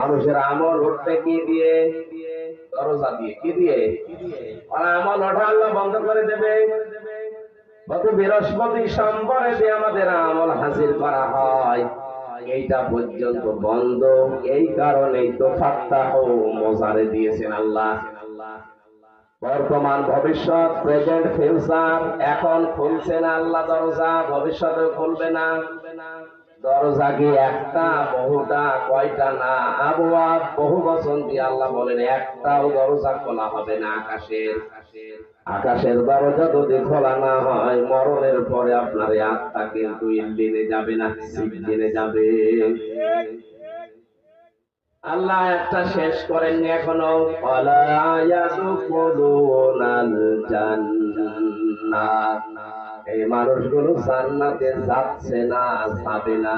মানুষের আমল উঠবে কি দিয়ে? দরজা দিয়ে। কি দিয়ে? আর আমল ওঠা আল্লাহ বন্ধ করে দেবে। গত বৃহস্পতি সোমবারে যে আমাদের আমল হাজির করা হয়, এইটা পর্যন্ত বন্ধ। এই কারণেই তো ফাত্তাহ মোজারে দিয়েছেন আল্লাহ। বর্তমান, ভবিষ্যৎ, প্রেজেন্ট, ফিউচার, এখন খুলছেন আল্লাহ দরজা, ভবিষ্যতে খুলবে না। দরজা কি একটা, বহুটা, কয়টা না, আবহাওয়া বহু বচন দিয়ে আল্লাহ বলেন একটাও দরজা খোলা হবে না। আকাশের দরজা যদি খোলা না হয়, মরণের পরে আপনার এই আত্মা কিন্তু ইল্লিনে যাবে না, সিজ্জিনে যাবে। আল্লাহ একটা শেষ করেননি এখনো। ওয়ালা ইয়াদখুলুনাল জান্নাহ, এই মানুষগুলো জান্নাতে যাচ্ছে না, যাবে না।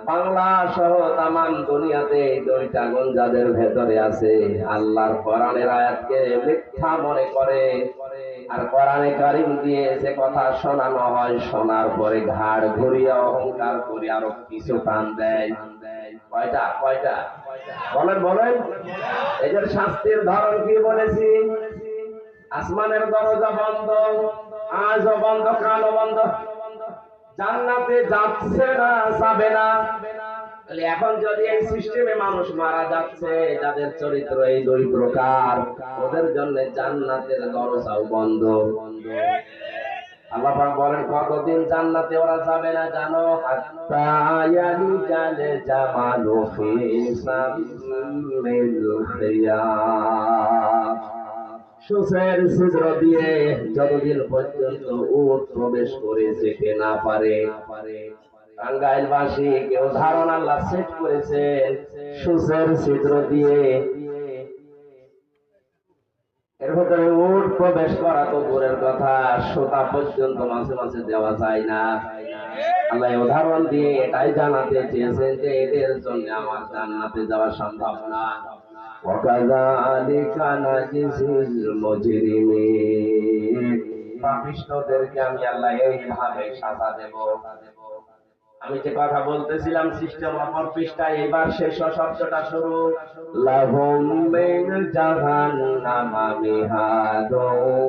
বাংলা সহ তামাম দুনিয়াতে এই দুইটা গুণ যাদের ভেতরে আছে, আল্লাহর কোরআনের আয়াতকে মিথ্যা মনে করে, আর কোরআনে কারীম দিয়ে যে কথা শোনানো হয়, শোনার পরে ঘাড় ঘুরিয়ে অহংকার করে আরো কিছু টান দেয়। কয়টা কয়টা বলেন বলেন। এদের শাস্তির ধরন কি বলেছি? আসমানের দরজা বন্ধ, আজও বন্ধ, কালও বন্ধ। জান্নাতে যাচ্ছে না, যাবে না। এখন যদি এই সিস্টেমে মানুষ মারা যাচ্ছে, যাদের চরিত্র এই দুই প্রকার, ওদের জন্য জান্নাতের দরজাও বন্ধ। আল্লাহ পাক বলেন কতদিন জান্নাতে ওরা যাবে না জানো? হাত্তা ইয়ালিজাল জামালু ফি সামিল খিয়াম, সূচের ছিদ্র দিয়ে যতদিন পর্যন্ত উট প্রবেশ করে যেতে না পারে। টাঙ্গাইলবাসী কেউ ধারণা আল্লাহ সেট করেছেন সূচের ছিদ্র দিয়ে, এর ভেতরে উট প্রবেশ করা তো দূরের কথা, সোতা পর্যন্ত মাঝে মাঝে দেওয়া যায় না। আল্লাহ উদাহরণ দিয়ে এটাই জানাতে চেয়েছেন যে এদের জন্য আমার জান্নাতে যাওয়া সম্ভব না। ওয়াকাযালিকা নাজিজিল মুজরিমিন, পাপিষ্ঠদেরকে আমি আল্লাহ এইভাবে সাজা দেব। আমি যে কথা বলতেছিলাম সিস্টেম অপর পৃষ্ঠায়, এবার শেষ শব্দটা শুরু। লাহুম মিন জাহান্নামা মিহাদু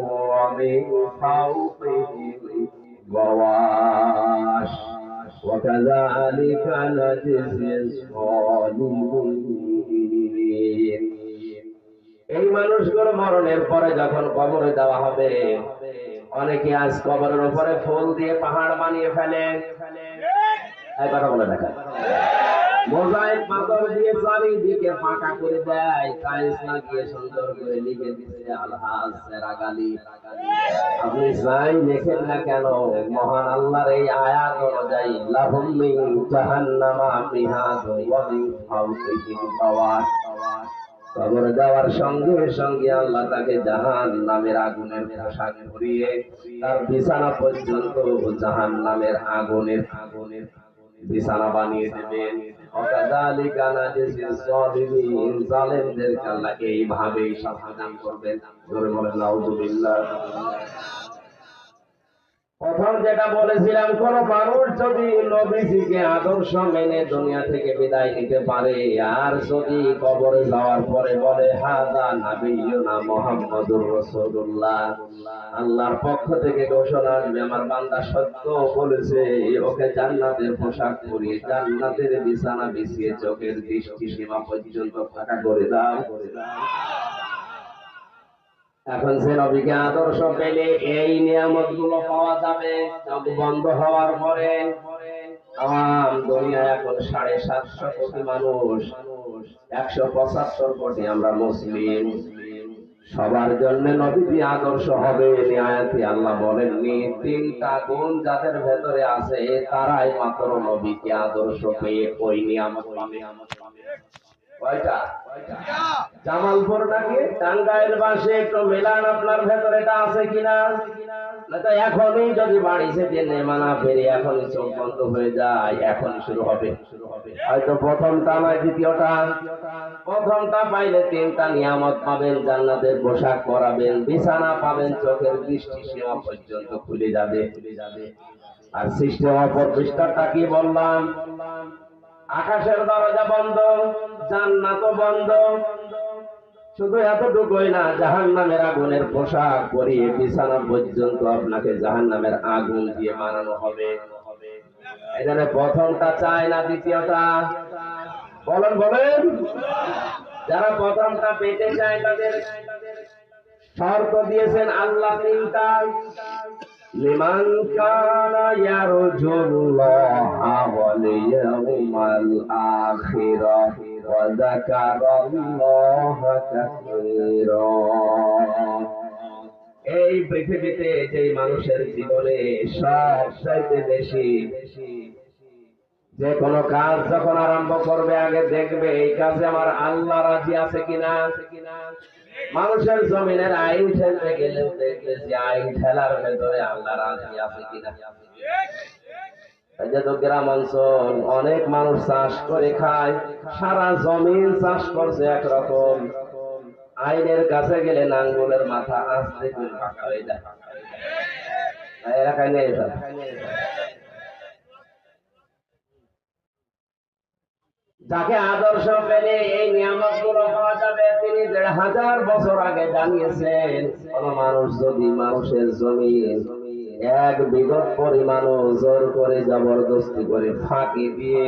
ওয়া মিন ফাওকিহিম গাওয়াশ ওয়া কাযালিকা নাজিজিস সালিমিন। এই মানুষগুলো মরণের পরে যখন কবরে দেওয়া হবে, অনেকে আজ কবরের উপরে ফুল দিয়ে পাহাড় বানিয়ে ফেলে। কথা বলে দেখা, মোজাইক পাথর দিয়ে চারিদিকে ফাঁকা করে দেয়, টাইলস লাগিয়ে সুন্দর করে লিখে দিচ্ছে আলহাজ সেরাগালি। আপনি যাই লেখেন না কেন, মহান আল্লাহর এই আয়াত অনুযায়ী লাহুম মিন জাহান্নামা মিহাদু ওয়া মিন ফাওকিহিম গাওয়াশ, কবরে যাওয়ার সঙ্গে সঙ্গে আল্লাহ তাকে জাহান্নামের আগুনের পোশাক পরিয়ে তার বিছানা পর্যন্ত জাহান্নামের আগুনের বিছানা বানিয়ে দেবেন। ওয়াকাযালিকা নাজিজিস সালিমিন, জালেমদেরকে আল্লাহ এইভাবেই শাস্তি দান করবেন। জোরে বলেন নাউযুবিল্লাহ। প্রথম যেটা বলেছিলাম, কোন মানুষ যদি নবীজিকে আদর্শ মেনে দুনিয়া থেকে বিদায় নিতে পারে, আর যদি কবরে যাওয়ার পরে বলে হাযা নাবিয়ুনা মুহাম্মাদুর রাসূলুল্লাহ, আল্লাহর পক্ষ থেকে ঘোষণা আসবে আমার বান্দা সত্য বলেছে, ওকে জান্নাতের পোশাক পরিয়ে জান্নাতের বিছানা বিছিয়ে চোখের দৃষ্টি সীমা পর্যন্ত ফাঁকা করে দাও। এখন সে নবীকে আদর্শ পেলে এই নিয়ামত গুলো পাওয়া যাবে। চোখ বন্ধ হওয়ার পরে তাম দুনিয়ায় এখন 750 কোটি মানুষ, 175 কোটি আমরা মুসলিম। সবার জন্য নবীজি আদর্শ হবে। আয়াতে আল্লাহ বলেননি, তিনটা গুণ যাদের ভেতরে আছে তারাই মাত্র নবীকে আদর্শ পেয়ে ওই নিয়ামত পাবে। কয়টা? জামালপুর নাকি টাঙ্গাইল বাসে একটু মেলান আপনার ভেতরে এটা আছে কিনা। এখনই যদি বাড়ি থেকে নেমানা ফেরে এখনই চোখ বন্ধ হয়ে যায়, এখনই শুরু হবে। হয়তো প্রথমটা নয় দ্বিতীয়টা, প্রথমটা পাইলে তিনটা নিয়ামত পাবেন, জান্নাতের পোশাক পরাবেন, বিছানা পাবেন, চোখের দৃষ্টি সীমা পর্যন্ত খুলে যাবে। আর সিস্টেম অপর পৃষ্ঠাটা কি বললাম? আকাশের দরজা বন্ধ, জান্নাত বন্ধ। শুধু এতটুকুই না, জাহান্নামের আগুনের পোশাক পরিয়ে বিছানা পর্যন্ত আপনাকে জাহান্নামের আগুন দিয়ে মানানো হবে। এখানে প্রথমটা চায় না, দ্বিতীয়টা বলেন বলেন। যারা প্রথমটা পেতে চায় তাদের শর্ত দিয়েছেন আল্লাহ তিনটা। লিমান কানা ইয়ারজুল্লাহা ওয়াল ইয়াউমাল আখিরাহ ওয়া যাকারাল্লাহা কাসীরা। এই পৃথিবীতে যে মানুষের জীবনে সবচাইতে বেশি যে কোনো কাজ যখন আরম্ভ করবে, আগে দেখবে এই কাজে আমার আল্লাহ রাজি আছে কিনা। মানুষের জমিনের আইন ঠেলতে গেলেও দেখবে যে আইন ঠেলার ভেতরে আল্লাহ রাজি আছে কিনা। তো গ্রাম অঞ্চল অনেক মানুষ চাষ করে খায়, সারা জমিন চাষ করছে একরকম, আইনের কাছে গেলে নাঙ্গলের মাথা আস্তে করে ফাঁকা হয়ে যায়। এলাকায় নেই। যাকে আদর্শ পেলে এই নিয়ামত গুলো পাওয়া যাবে, তিনি ১,৫০০ বছর আগে জানিয়েছেন। কোন মানুষ যদি মানুষের জমিন ১ বিঘত পরিমাণ জোর করে জবরদস্তি করে ফাঁকি দিয়ে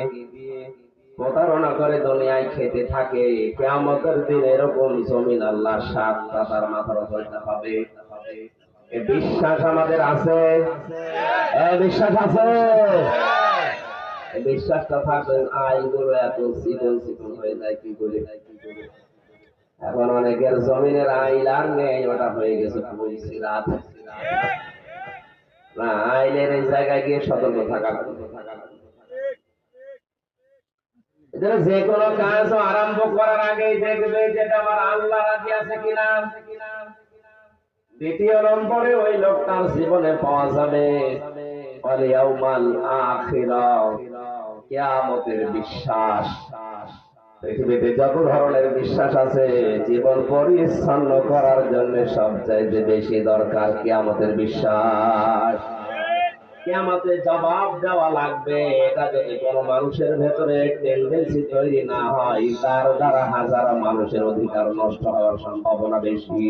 প্রতারণা করে দুনিয়ায় খেতে থাকে, কিয়ামতের দিন এরকম জমিন আল্লাহ ৭টা তার মাথার উপরে হবে। এই বিশ্বাস আমাদের আছে, বিশ্বাস আছে। বিশ্বাসটা থাকবে, আইনগুলো এত চিকন চিকন হয়ে যায় কি করে। এখন অনেকের জমিনের আইন আর নেই, ওটা হয়ে গেছে পুলিশিরাত। না, আইনের এই জায়গায় গিয়ে সতর্ক থাকা। যে কোনো কাজ আরম্ভ করার আগে দেখবে যেটা আমার আল্লাহ রাজি আছে কিনা। দ্বিতীয় নম্বরে ওই লোকটার জীবনে পাওয়া যাবে ওয়াল ইয়াউমাল আখিরাহ, কিয়ামতের বিশ্বাস। পৃথিবীতে যত ধরনের বিশ্বাস আছে, জীবন পরিচ্ছন্ন করার জন্য সবচাইতে বেশি দরকার কিয়ামতের বিশ্বাস। কিয়ামতে জবাব দেওয়া লাগবে। এটা যদি কোনো মানুষের ভেতরে টেন্ডেন্সি তৈরি না হয়, তার দ্বারা হাজারো মানুষের অধিকার নষ্ট হওয়ার সম্ভাবনা বেশি।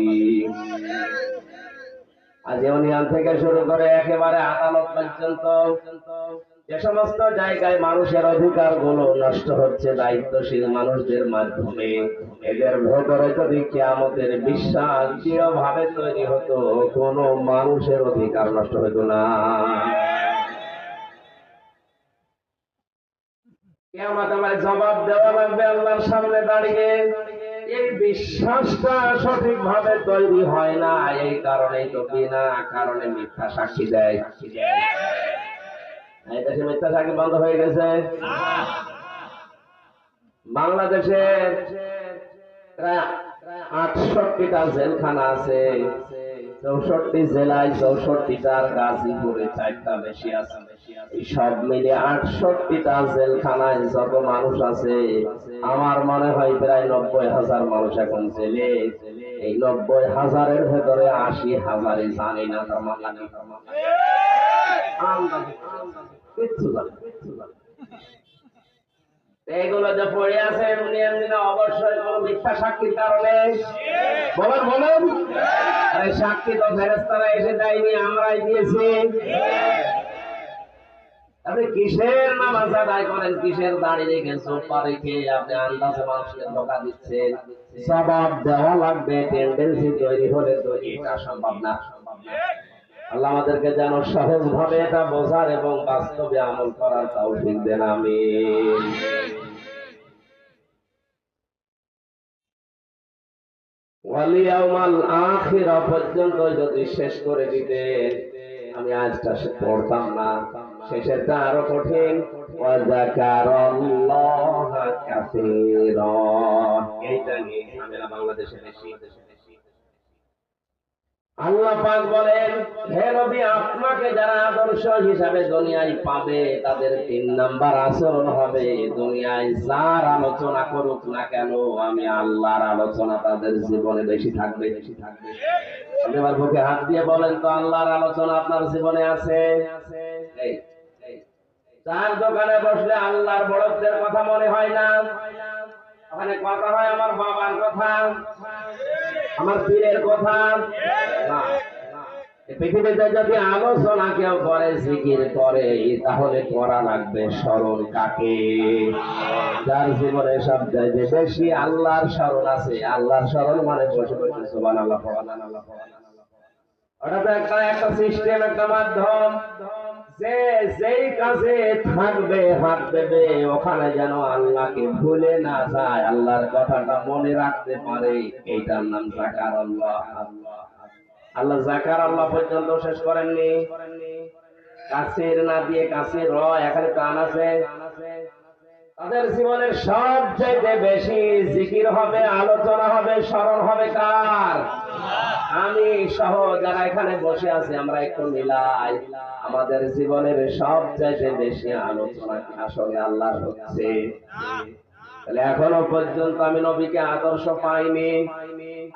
আজ ইউনিয়ন থেকে শুরু করে একেবারে আদালত পর্যন্ত যে সমস্ত জায়গায় মানুষের অধিকার গুলো নষ্ট হচ্ছে দায়িত্বশীল মানুষদের মাধ্যমে, এদের ভেতরে যদি কিয়ামতের বিশ্বাস দৃঢ়ভাবে তৈরি হতো, কোন মানুষের অধিকার নষ্ট হতো না। কিয়ামত আমার জবাব দেওয়া লাগবে আল্লাহর সামনে দাঁড়িয়ে। এই বিশ্বাসটা সঠিকভাবে তৈরি হয় না, এই কারণেই তো বিনা কারণে মিথ্যা সাক্ষী দেয়। এই দেশে মিথ্যা সাক্ষী বন্ধ হয়ে গেছে। বাংলাদেশে প্রায় ৬৮টা জেলখানা আছে, ৬৪ জেলায় ৬৪টার, গাজীপুরে 4টা বেশি আছে। এই সব মিলে ৬৮টা জেলখানায় যত মানুষ আছে, আমার মনে হয় প্রায় ৯০,০০০ মানুষ এখন জেলে। এই ৯০,০০০-এর ভেতরে ৮০,০০০ জানি না তার মামলা নেই, কিচ্ছু জানে। এগুলো যে পড়ে আছে অবশ্যই কোন মিথ্যা সাক্ষীর কারণে। বলেন বলেন। সাক্ষী তো ফেরেশতারা এসে দেয়নি, আমরাই দিয়েছি। আপনি কিসের নামাজ আদায় করেন, কিসের দাঁড়িয়ে রেখে সোফা রেখে আপনি আন্দাজে মানুষকে ধোঁকা দিচ্ছেন। জবাব দেওয়া লাগবে, টেন্ডেন্সি তৈরি হলে তো এটা সম্ভব না। আল্লাহ আমাদেরকে যেন সহজ ভাবে এটা বোঝার এবং বাস্তবে আমল করার তৌফিক দেন, আমিন। ওয়াল ইয়াউমাল আখিরা পর্যন্ত যদি শেষ করে দিতেন, আমি আজটা পড়তাম না। শেষেরটা আরো কঠিন, ওয়া যাকারাল্লাহা কাসীরা। এইটা নিয়ে ঝামেলা বাংলাদেশে বেশি। আল্লাহ পাক বলেন, হে নবী, আপনাকে যারা আদর্শ হিসাবে দুনিয়ায় পাবে, তাদের ৩ নাম্বার আচরণ হবে, দুনিয়ায় যার আলোচনা করুক না কেন, আমি আল্লাহর আলোচনা তাদের জীবনে বেশি থাকবে। আপনি আমার বুকে হাত দিয়ে বলেন তো, আল্লাহর আলোচনা আপনার জীবনে আছে? চার দোকানে বসলে আল্লাহর বড়ত্বের কথা মনে হয় না, ওখানে কথা হয় আমার বাবার কথা, আমার পীরের কথা না। পৃথিবীতে যদি আলোচনা কেউ করে, জিকির করে, তাহলে করা লাগবে স্মরণ কাকে? যার জীবনে সবচাইতে বেশি আল্লাহর স্মরণ আছে। আল্লাহর স্মরণ মানে বসে বসে সুবহানাল্লাহ সুবহানাল্লাহ। ওটা তো একটা সিস্টেম, একটা মাধ্যম, যে যেই কাজে থাকবে হাত দেবে ওখানে যেন আল্লাহকে ভুলে না যায়, আল্লাহর কথাটা মনে রাখতে পারে। এইটার নাম যাকার আল্লাহ। আল্লাহ যাকার আল্লাহ পর্যন্ত শেষ করেননি। কাসির না দিয়ে কাসির র এখানে প্রাণ আছে। তাদের জীবনের সবচাইতে বেশি জিকির হবে, আলোচনা হবে, স্মরণ হবে কার? আমি সহ যারা এখানে বসে আছি আমরা একটু মিলাই, আমাদের জীবনের সবচাইতে বেশি আলোচনা আসলে আল্লাহর হচ্ছে। তাহলে এখনো পর্যন্ত আমি নবীকে আদর্শ পাইনি,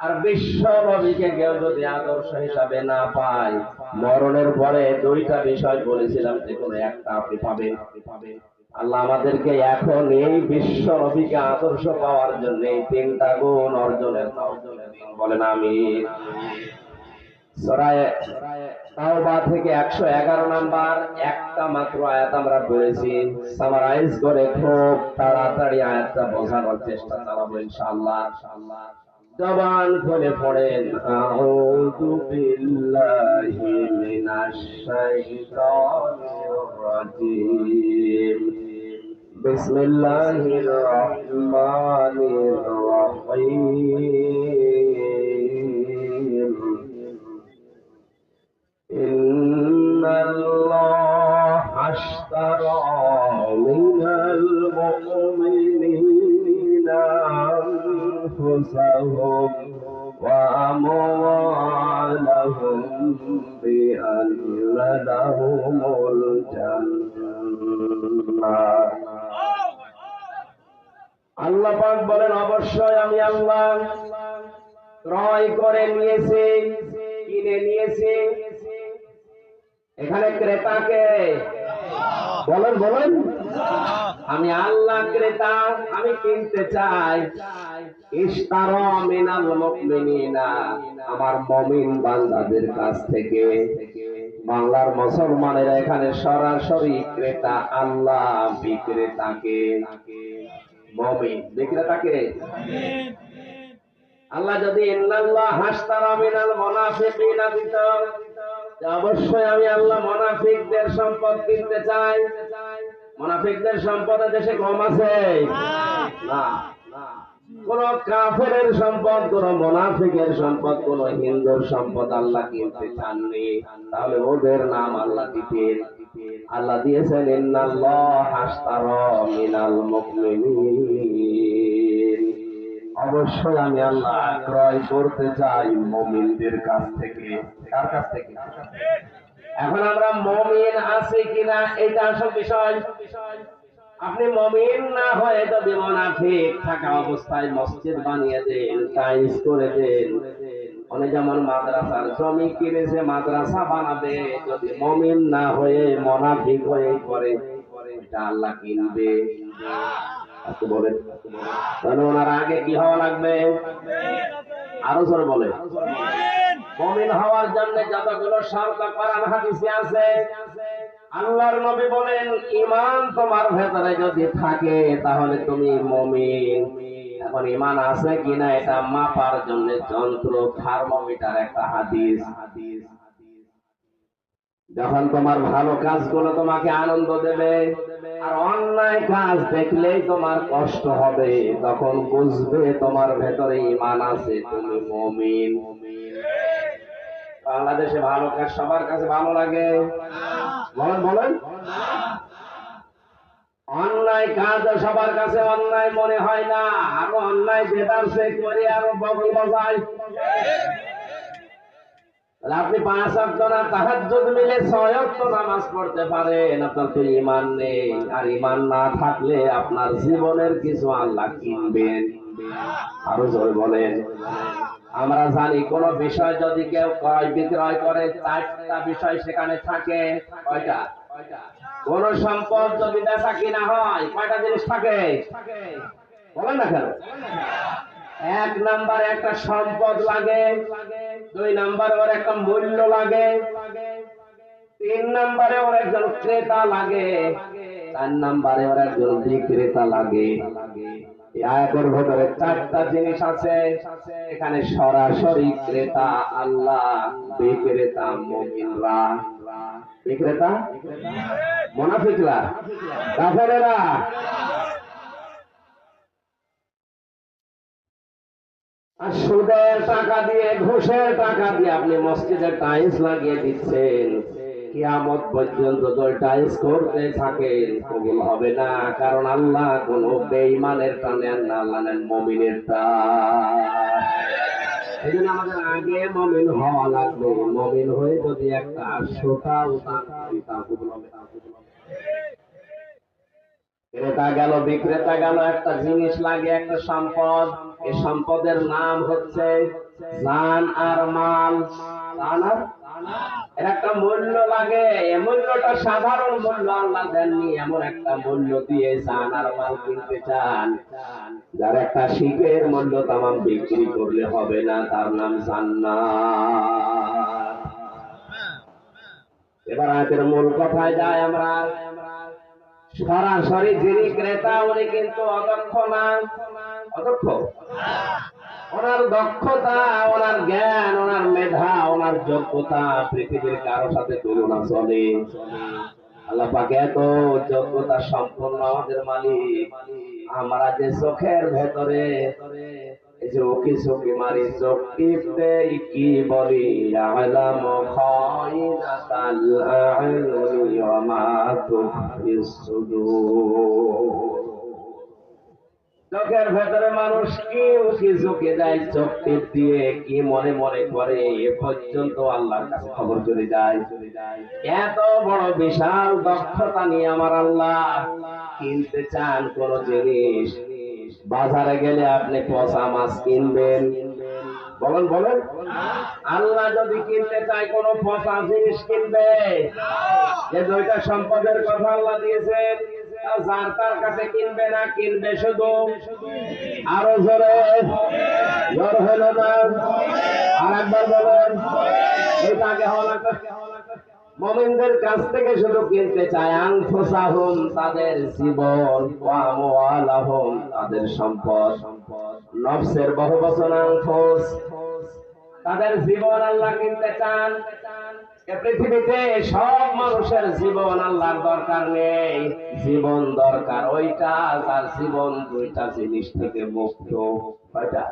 আর বিশ্ব নবীকে কেউ যদি আদর্শ হিসাবে না পায়, মরণের পরে দুইটা বিষয় বলেছিলাম, যে কোনো একটা আপনি পাবেন। আল্লাহ আমাদেরকে এখন এই বিশ্ব নবীকে আদর্শ পাওয়ার জন্য এই তিনটা গুণ অর্জনের বলেন আমিন। সূরা তাওবা থেকে 111 নাম্বার একটা মাত্র আয়াত আমরা পড়েছি, সামারাইজ করে খুব তাড়াতাড়ি আয়াতটা বোঝানোর চেষ্টা করব ইনশাআল্লাহ। জবান খুলে পড়েন, আউযু বিল্লাহি মিনাশ শাইতানির রাজীম, বিসমিল্লাহির রহমানির রহিম। ইন্নাল্লাহা আশতারা মিনাল মুমিনিনা আনফুসাহুম ওয়া আমওয়ালাহুম বিআন্না লাহুমুল জান্নাহ। আল্লাহ পাক বলেন, অবশ্যই আমি আল্লাহ ক্রয় করে নিয়েছি, কিনে নিয়েছি। এখানে ক্রেতাকে বলেন, বলেন। আমি আল্লাহ ক্রেতা, আমি কিনতে চাই। ইশতারা মিনাল মুমিনিনা, আমার মুমিন বান্দাদের কাছ থেকে। বাংলার মুসলমানেরা এখানে সরাসরি ক্রেতা, আল্লাহ বিক্রেতাকে। মুমিন বিক্রেতাকে। আল্লাহ যদি ইন্নাল্লাহ হাশতারা মিনাল মুনাফিকিনা দিত, অবশ্যই আমি আল্লাহ মুনাফিকদের সম্পদ কিনতে চাই। মুনাফিকদের সম্পদ দেশে কম আছে না। কোন কাফেরের সম্পদ, কোন মুনাফিকের সম্পদ, কোন হিন্দুর সম্পদ আল্লাহ কিনতে চাননি, তাহলে ওদের নাম আল্লাহ দিতেন। আল্লাহ দিয়েছেন ইন্নাল্লাহ হাশতারা মিনাল মুমিনিন, অবশ্যই আমি আল্লাহ ক্রয় করতে চাই মুমিনদের কাছ থেকে। কার কাছ থেকে? এখন আমরা মুমিন আছি কিনা এটা আসল বিষয়। আপনি মুমিন না হয়ে যদি মুনাফিক থাকা অবস্থায় মসজিদ বানিয়ে দেন, টাইলস করে দেন, অনেক যেমন মাদ্রাসার জমি কিনেছে মাদ্রাসা বানাবে, যদি মুমিন না হয়ে মুনাফিক হয়ে করে, এটা আল্লাহ কিনবে? বলেন, তাহলে ওনার আগে কি হওয়া লাগবে? আরো জোরে বলে। মুমিন হওয়ার জন্য যতগুলো শর্ত কোরআন হাদিসে আছে, আল্লাহর নবী বলেন, ঈমান তোমার ভেতরে যদি থাকে তাহলে তুমি মুমিন। এখন ঈমান আছে কিনা এটা মাপার জন্য যন্ত্র, থার্মোমিটার একটা হাদিস। যখন তোমার ভালো কাজগুলো তোমাকে আনন্দ দেবে, আর অন্যায় কাজ দেখলেই তোমার কষ্ট হবে, তখন বুঝবে তোমার ভেতরে ঈমান আছে, তুমি মুমিন। বাংলাদেশে ভালো কাজ সবার কাছে ভালো লাগে? বলেন, বলেন। অন্যায় কাজ সবার কাছে অন্যায় মনে হয় না, আরো অন্যায় যেটার সে করে আরো বগল বজায়। আপনি 5 ওয়াক্ত না তাহাজ্জুদ মিলে 6 ওয়াক্ত নামাজ পড়তে পারেন, আপনার তো ঈমান নেই। আর ঈমান না থাকলে আপনার জীবনের কিছু আল্লাহ কিনবেন। আরো জোরে বলেন। আমরা জানি কোন বিষয় যদি কেউ ক্রয় বিক্রয় করে, 4টা বিষয় সেখানে থাকে। কয়টা? কোন সম্পদ যদি বেচা কিনা হয় কয়টা জিনিস থাকে বলেন না কেন? এক নাম্বারে একটা সম্পদ লাগে, দুই নাম্বারে ওর একটা মূল্য লাগে, তিন নাম্বারে ওর একজন ক্রেতা লাগে, চার নাম্বারে ওর একজন বিক্রেতা লাগে। আয়াতের ভেতরে চারটা জিনিস আছে। এখানে সরাসরি ক্রেতা আল্লাহ, বিক্রেতা মুমিনরা। বিক্রেতা মুনাফিকরা, কাফেরেরা। আর সুদের টাকা দিয়ে, ঘুষের টাকা দিয়ে আপনি মসজিদের টাইলস লাগিয়ে দিচ্ছেন, কিয়ামত পর্যন্ত তো টাইলস করতে থাকেন, কবুল হবে না। কারণ আল্লাহ কোন বেঈমানের টানে না, আল্লাহ নেন মুমিনের টান। এই জন্য আমাদের আগে মুমিন হওয়া লাগবে। মুমিন হয়ে যদি একটা সোটা উদান করি তা কবুল হবে না। ক্রেতা গেল, বিক্রেতা গেল, একটা জিনিস লাগে, একটা সম্পদ। এই সম্পদের নাম হচ্ছে জান আর মাল। জান আর এর একটা মূল্য লাগে। এই মূল্যটা সাধারণ মূল্য আল্লাহ দেননি, এমন একটা মূল্য দিয়ে জান আর মাল কিনতে চান যার একটা শিখের মূল্য তামাম বিক্রি করলে হবে না, তার নাম জান্নাত। এবার আয়াতের মূল কথায় যায় আমরা। সরাসরি যিনি ক্রেতা উনি কিন্তু অদক্ষ না। অদক্ষ? ওনার দক্ষতা, ওনার জ্ঞান, ওনার মেধা, ওনার যোগ্যতা পৃথিবীর কারো সাথে তুলনা চলে। আল্লাহ পাক এত যোগ্যতা সম্পন্ন আমাদের মালিক। আমরা যে চোখের ভেতরে এই যে ওকি চোখে মারি, চোখ টিপতে কি বলি আলাম খায়নাতাল আ'য়ুনি ওয়া মা তুখফিস সুদূর। চোখের ভেতরে মানুষ কি উকি ঝুঁকে যায়, চোখ টিপ দিয়ে কি মনে মনে করে এ পর্যন্ত আল্লাহর কাছে খবর চলে যায়। এত বড় বিশাল দক্ষতা নিয়ে আমার আল্লাহ কিনতে চান কোন জিনিস। বাজারে গেলে আপনি পচা মাছ কিনবেন, বলেন বলেন? আল্লাহ যদি কিনতে চায় কোন পচা জিনিস কিনবে? যে দুইটা সম্পদের কথা আল্লাহ দিয়েছেন, যার তার কাছে কিনবে না, কিনবে শুধু আরো জোরে, জোর হলো না, আর একবার বলেন। এটা আগে হওয়া লাগবে। মুমিনদের কাছ থেকে শুধু কিনতে চায় আনফুসাহুম, তাদের জীবন, ওয়া আমওয়ালাহুম, তাদের সম্পদ। নফসের বহুবচন আনফুস, তাদের জীবন আল্লাহ কিনতে চান। পৃথিবীতে সব মানুষের জীবন আল্লাহর দরকার নেই, জীবন দরকার ওইটা যার জীবন দুইটা জিনিস থেকে মুক্ত। কয়টা?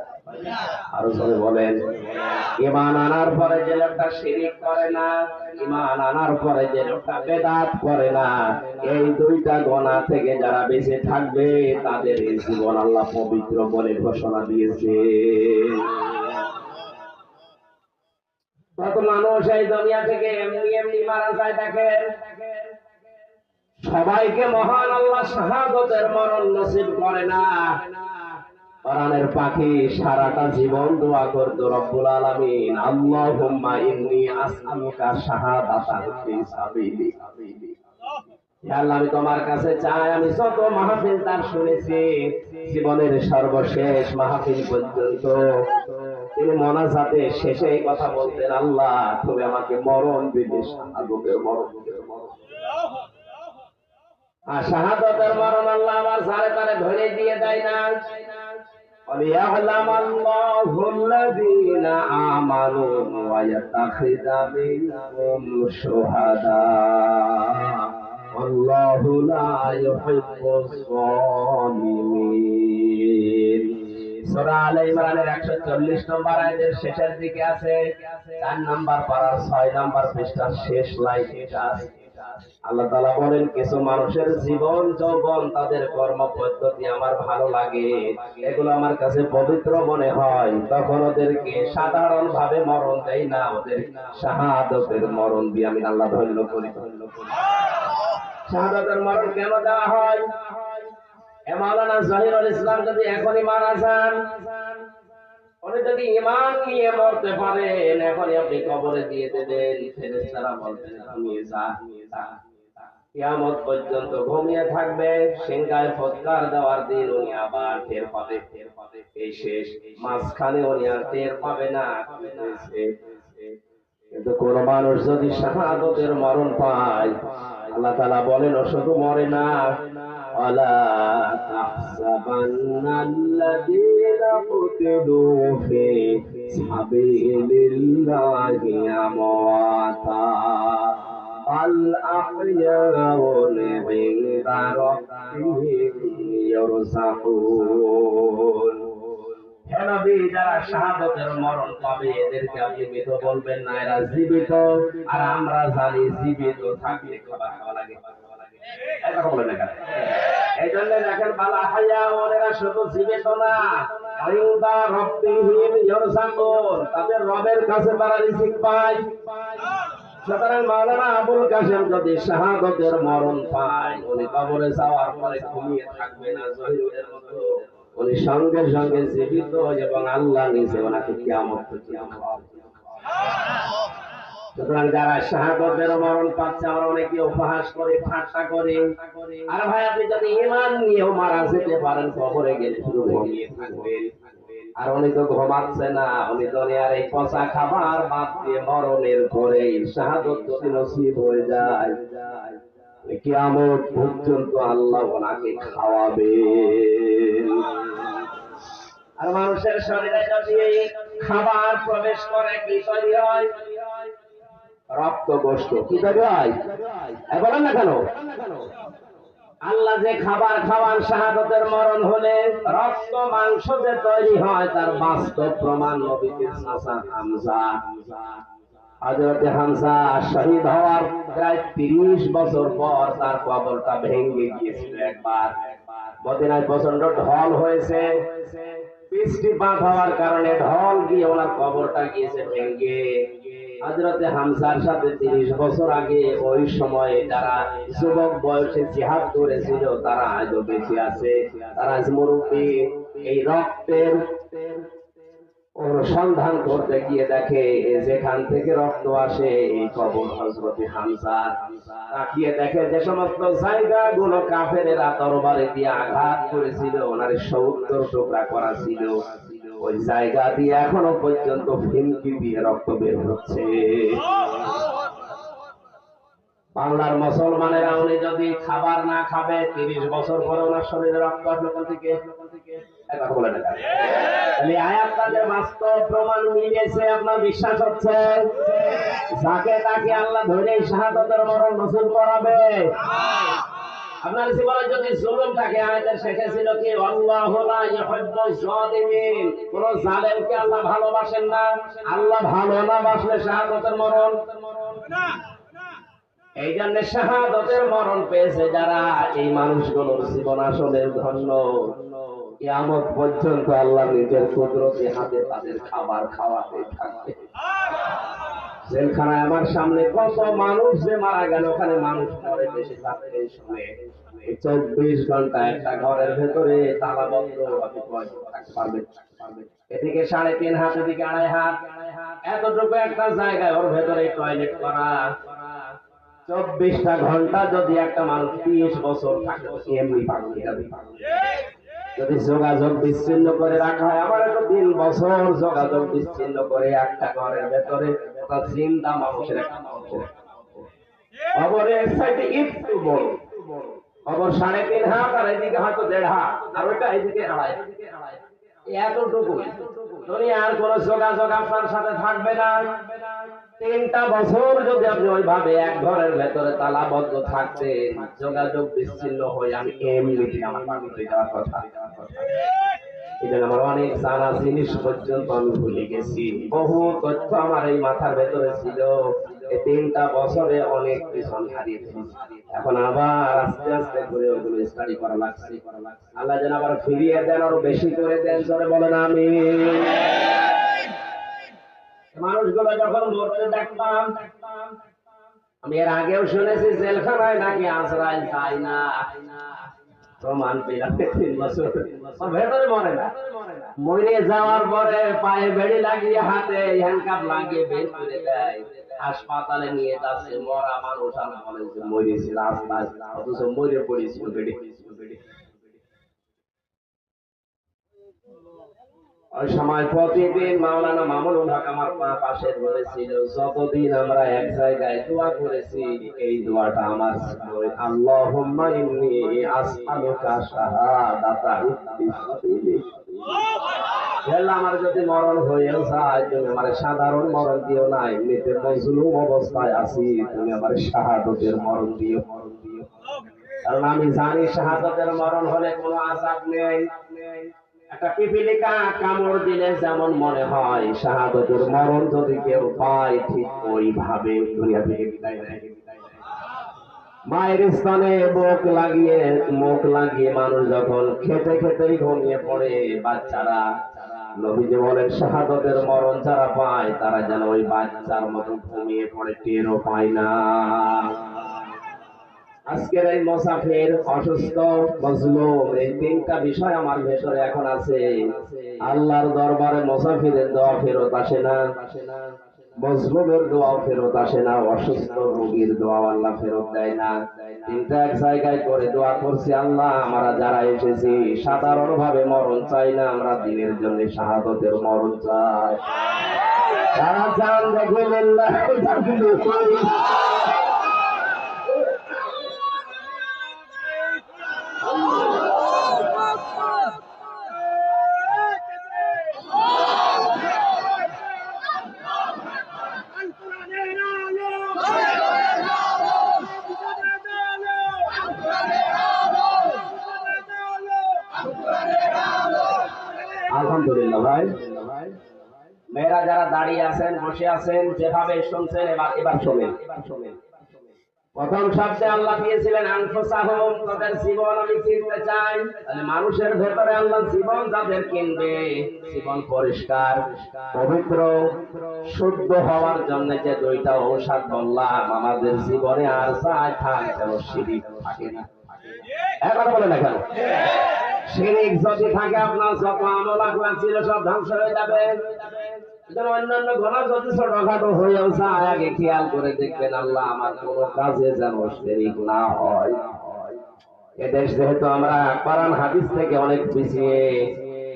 আরো জোরে বলেন। ঈমান আনার পরে যে লোকটা শিরিক করে না, ঈমান আনার পরে যে লোকটা বেদাত করে না, এই দুইটা গুনাহ থেকে যারা বেঁচে থাকবে তাদের এই জীবন আল্লাহ পবিত্র বলে ঘোষণা দিয়েছে। কত মানুষ এই দুনিয়া থেকে এমনি এমনি মারা যায় দেখেন। সবাইকে মহান আল্লাহ শাহাদাতের মরণ নসিব করে না। কোরআনের পাখি সারাটা জীবন দোয়া করত রব্বুল আলামিন, আল্লাহুম্মা ইন্নী আসআলুকা শাহাদাতান ফি সাবিলিক। হে আল্লাহ, আমি তোমার কাছে চাই, আমি যত মাহফিল তার শুনেছি, জীবনের সর্বশেষ মাহফিল পর্যন্ত তিনি মোনাজাতে শেষে এই কথা বলতেন, আল্লাহ তুমি আমাকে মরণ দিবে, শাহাদাতের মরণ। আর শাহাদাতের মরণ আল্লাহ আমার সারে তারে ধরে দিয়ে দেয় না। وَلِيَعْلَمَ اللَّهُ الَّذِينَ آمَنُوا وَيَتَّخِذَ مِنكُمْ شُهَدَاءَ وَاللَّهُ لَا يُحِبُّ الظَّالِمِينَ। সূরা আলে ইমরানের 140 নম্বর আয়াতের শেষের দিকে আছে, 4 নম্বর পারার 6 নম্বর পৃষ্ঠার শেষ লাইন এটা আছে। আল্লাহ তাআলা বলেন, কিছু মানুষের জীবন যৌবন, তাদের কর্ম পদ্ধতি আমার ভালো লাগে, এগুলো আমার কাছে পবিত্র মনে হয়, তখন ওদেরকে সাধারণ ভাবে মরণ দেই না, ওদের শাহাদাতের মরণ দিয়ে আমি আল্লাহ ধন্য করি। শাহাদাতের মরণ কেন দেওয়া হয়? মাওলানা জহিরুল ইসলাম যদি এখনই মারা যান, উনি যদি ঈমান নিয়ে মরতে পারেন, এখনই আপনি কবরে দিয়ে দেবেন, ফেরেশতারা বলবেন তুমি যা। কিয়ামত পর্যন্ত ঘুমিয়ে থাকবে, সিংহায় ফৎকার দেওয়ার দিন উনি আবার টের পাবে। এই শেষ মাঝখানে উনি আর টের পাবে না কি হয়েছে। কিন্তু কোন মানুষ যদি শাহাদাতের মরণ পায়, আল্লাহ তাআলা বলেন ও শুধু মরে না, ওয়ালা তাহসাবান্নাল্লাযীনা কুতিলু ফি সাবিলিল্লাহি আমওয়াতা বাল আহইয়াউন ইনদা রাব্বিহিম ইরযাকুন। হে নবী, যারা শাহাদাতের মরণ পাবে এদেরকে আপনি মৃত বলবেন না, এরা জীবিত। আর আমরা জানি জীবিত থাকলে খাবার খাওয়া লাগে। এটা বলেন না কেন? এই জন্য দেখেন বালা হায়া ওরা শুধু জীবিত না, ইনদা রাব্বিহিম ইরযাকুন, তাদের রবের কাছে তারা রিজিক পায়। সুতরাং মাওলানা আবুল কাসেম যদি শাহাদাতের মরণ পায়, উনি কবরে যাওয়ার পরে ঘুমিয়ে থাকবে না জহিরুলের মতো, উনি সঙ্গে সঙ্গে জীবিত এবং আল্লাহ নিজে ওনাকে কিয়ামত পর্যন্ত খাওয়াবে। সুতরাং যারা শাহাদাতের মরণ পাচ্ছে, আমরা অনেকে উপহাস করে ঠাট্টা করে, আর ভাই আপনি যদি ঈমান নিয়েও মারা যেতে পারেন, কবরে গেলে শুধু ঘুমিয়ে থাকবেন। আর উনি তো ঘুমাচ্ছে না, উনি দুনিয়ার এই পচা খাবার বাদ দিয়ে মরণের পরে শাহাদাত যদি নসিব হয়ে যায়, কিয়ামত পর্যন্ত আল্লাহ ওনাকে খাওয়াবেন। আর মানুষের শরীরে যদি খাবার প্রবেশ করে কি তৈরি হয়? রক্ত গোশত। কি তৈরি হয় বলেন না কেন? আল্লাহ যে খাবার খাওয়ান শাহাদাতের মরণ হলে রক্ত মাংস যে তৈরি হয়, তার বাস্তব প্রমাণ নবীজির চাচা হামজা। হযরতে হামজা শহীদ হওয়ার প্রায় 30 বছর পর তার কবরটা ভেঙে গিয়েছিল একবার। মদিনায় প্রচন্ড ঢল হয়েছে, বৃষ্টিপাত হওয়ার কারণে ঢল গিয়ে ওনার কবরটা গিয়েছে ভেঙে। হযরতে হামজার সাথে 30 বছর আগে ওই সময়ে যারা যুবক বয়সে জিহাদ করেছিল তারা আজও বেঁচে আছে, তারা আজ মুরব্বী। এই রক্তের অনুসন্ধান করতে গিয়ে দেখে যেখান থেকে রক্ত আসে এই কবর হযরতে হামজার। তাকিয়ে দেখে যে সমস্ত জায়গাগুলো কাফেরেরা তরবারি দিয়ে আঘাত করেছিল, ওনার 70 টুকরা করা ছিল, ওই জায়গা দিয়ে এখনো পর্যন্ত ফিনকি দিয়ে রক্ত বের হচ্ছে। বাংলার মুসলমানেরা উনি যদি খাবার না খাবে 30 বছর পরে ওনার শরীরে রক্ত আসবে কোথা থেকে? কথা বলে না। তাহলে আয়াতটা যে বাস্তব প্রমাণ মিলেছে আপনার বিশ্বাস হচ্ছে? যাকে তাকে আল্লাহ ধরে শাহাদাতের মরণ নসিব করাবে। আপনার জীবনে যদি জুলুম থাকে, আয়াতের শেষে ছিল কি আল্লাহু লা ইউহিব্বুজ জালিমিন, কোন জালেমকে আল্লাহ ভালোবাসেন না। আল্লাহ ভালো না বাসলে শাহাদাতের মরণ না। এই জন্য শাহাদাতের মরণ পেয়েছে যারা, এই মানুষগুলোর জীবন আসলে ধন্য। কিয়ামত পর্যন্ত আল্লাহ নিজের কুদরতি হাতে তাদের খাবার খাওয়াতে থাকবে। জেলখানায় আমার সামনে কত মানুষ যে মারা গেল, ওখানে মানুষ মরে বেশি থাকতে শুনে 24 ঘন্টা একটা ঘরের ভেতরে তালাবদ্ধ আপনি থাকতে পারবেন? এদিকে 3.5 হাত, এদিকে 2.5 হাত, এতটুকু একটা জায়গায় ওর ভেতরে টয়লেট করা। 24টা ঘন্টা যদি একটা মানুষ 30 বছর থাকে, এমনি পাগল যাবে। যদি যোগাযোগ বিচ্ছিন্ন করে রাখা হয়, আমার তো 3 বছর যোগাযোগ বিচ্ছিন্ন করে একটা ঘরের ভেতরে একটা জিন্দা মানুষের একটা মানুষের খবরের সাইডে একটু বড় খবর 3.5 হাত, আর এদিকে হয়তো 1.5 হাত, আর ওইটা এদিকে 2.5। এতটুকু দুনিয়ার কোন যোগাযোগ আপনার সাথে থাকবে না। 3টা বছর যদি আপনি ওইভাবে এক ঘরের ভেতরে তালাবদ্ধ থাকতেন, যোগাযোগ বিচ্ছিন্ন হয়ে আমি এমনিতে আমার পাগল হয়ে যাওয়ার কথা। এই জন্য আমার অনেক জানা জিনিস পর্যন্ত আমি ভুলে গেছি। বহু তথ্য আমার এই মাথার ভেতরে ছিল, এই 3টা বছরে অনেক কিছু আমি হারিয়ে ফেলেছি। এখন আবার আস্তে আস্তে করে ওগুলো স্টাডি করা লাগছে। আল্লাহ যেন আবার ফিরিয়ে দেন, আরো বেশি করে দেন, জোরে বলেন আমিন। মানুষগুলো যখন মরতে দেখতাম, আমি এর আগেও শুনেছি জেলখানায় নাকি আজরাইল যায় না, প্রমাণ পেলাম 3 বছর ভেতরে মরে না। মরে যাওয়ার পরে পায়ে বেড়ি লাগিয়ে হাতে হ্যান্ডকাপ লাগিয়ে বের করে দেয়। হাসপাতালে নিয়ে যাচ্ছে মরা মানুষ, আর বলে যে মরেছি রাস্তায়, অথচ মরে পড়েছিল বেডে। ওই সময় প্রতিদিন মাওলানা মামুনুল হক আমার পাশে বলেছিল, যতদিন আমরা এক জায়গায় দোয়া করেছি এই দোয়াটা আমার ছিল, আল্লাহুম্মা ইন্নী আসআলুকা শাহাদাতা ফি সাবিলিক। আল্লাহ, আমার যদি মরণ হয়েও যায় তুমি আমার সাধারণ মরণ দিও না, এমনিতে মজলুম অবস্থায় আছি, তুমি আমার শাহাদাতের মরণ দিও। কারণ আমি জানি শাহাদাতের মরণ হলে কোনো আযাব নেই। একটা পিপিলিকা কামড় দিলে যেমন মনে হয়, শাহাদাতের মরণ যদি কেউ পায় ঠিক ওইভাবে দুনিয়া থেকে বিদায় নেয়। মায়ের স্তনে মুখ লাগিয়ে মানুষ যখন খেতে খেতেই ঘুমিয়ে পড়ে, বাচ্চারা, নবীজি বলেন শাহাদাতের মরণ যারা পায় তারা যেন ওই বাচ্চার মতো ঘুমিয়ে পড়ে, টেরও পায় না। আজকের এই মুসাফির, অসুস্থ, মজলুম, এই তিনটা বিষয় আমার ভেতরে এখন আছে। আল্লাহর দরবারে মুসাফিরের দোয়া ফেরত আসে না, মজলুমের দোয়া ফেরত আসে না, অসুস্থ রোগীর দোয়া আল্লাহ ফেরত দেয় না। তিনটা এক জায়গায় করে দোয়া করছি, আল্লাহ আমরা যারা এসেছি সাধারণ ভাবে মরণ চাই না, আমরা দিনের জন্য শাহাদাতের মরণ চাই। যারা চান দেখবেন আলহামদুলিল্লাহ। ভাই মেয়েরা যারা দাঁড়িয়ে আছেন, বসে আছেন, যেভাবে শুনছেন এবার শোনেন। প্রথম শব্দে আল্লাহ দিয়েছিলেন আনফুসাহুম, তাদের জীবন আমি কিনতে চাই। তাহলে মানুষের ভেতরে আল্লাহ জীবন যাদের কিনবে, জীবন পরিষ্কার পবিত্র শুদ্ধ হওয়ার জন্য যে দুইটা ঔষধ বললাম, আমাদের জীবনে আর চাই থাকতে শিরিক থাকে না। এখন বলে না কেন? শিরিক যদি থাকে আপনার যত আমল আখলাক ছিল সব ধ্বংস হয়ে যাবে। অন্যান্য গুনাহ যদি ছোটখাটো হয়েও যায়, আগে খেয়াল করে দেখবেন আল্লাহ আমার কোন কাজে যেন শিরিক না হয়। এদেশ যেহেতু আমরা কোরআন হাদিস থেকে অনেক পিছিয়ে,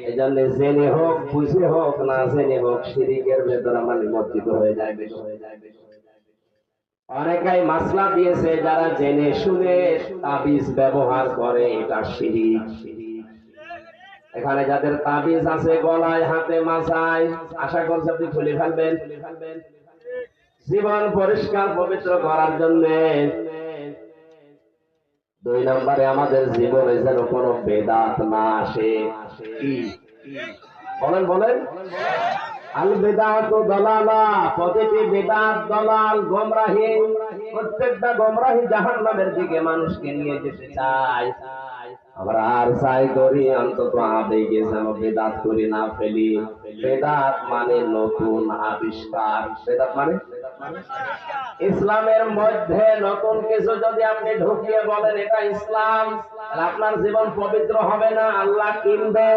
এই জন্য জেনে হোক বুঝে হোক না জেনে হোক শিরিকের ভেতর আমরা নিমজ্জিত হয়ে যায়। অনেকেই মাসলা দিয়েছে, যারা জেনে শুনে তাবিজ ব্যবহার করে এটা শিরিক। এখানে যাদের তাবিজ আছে গলায়, হাতে, মাথায়, আশা করছি আপনি খুলে ফেলবেন জীবন পরিষ্কার পবিত্র করার জন্য। 2 নম্বরে আমাদের জীবনে যেন কোনো বেদাত না আসে। কি বলেন বলেন? আল বেদাত দালালা, প্রতিটি বেদাত দলাল, গোমরাহি। প্রত্যেকটা গোমরাহি জাহান্নামের দিকে মানুষকে নিয়ে যেতে চায়। আমরা আর চাই করি অন্তত আবেগে যেন বেদাত করে না ফেলি। বেদাত মানে নতুন আবিষ্কার। বেদাত মানে ইসলামের মধ্যে নতুন কিছু যদি আপনি ঢুকিয়ে বলেন এটা ইসলাম, তাহলে আপনার জীবন পবিত্র হবে না, আল্লাহ কিনবে।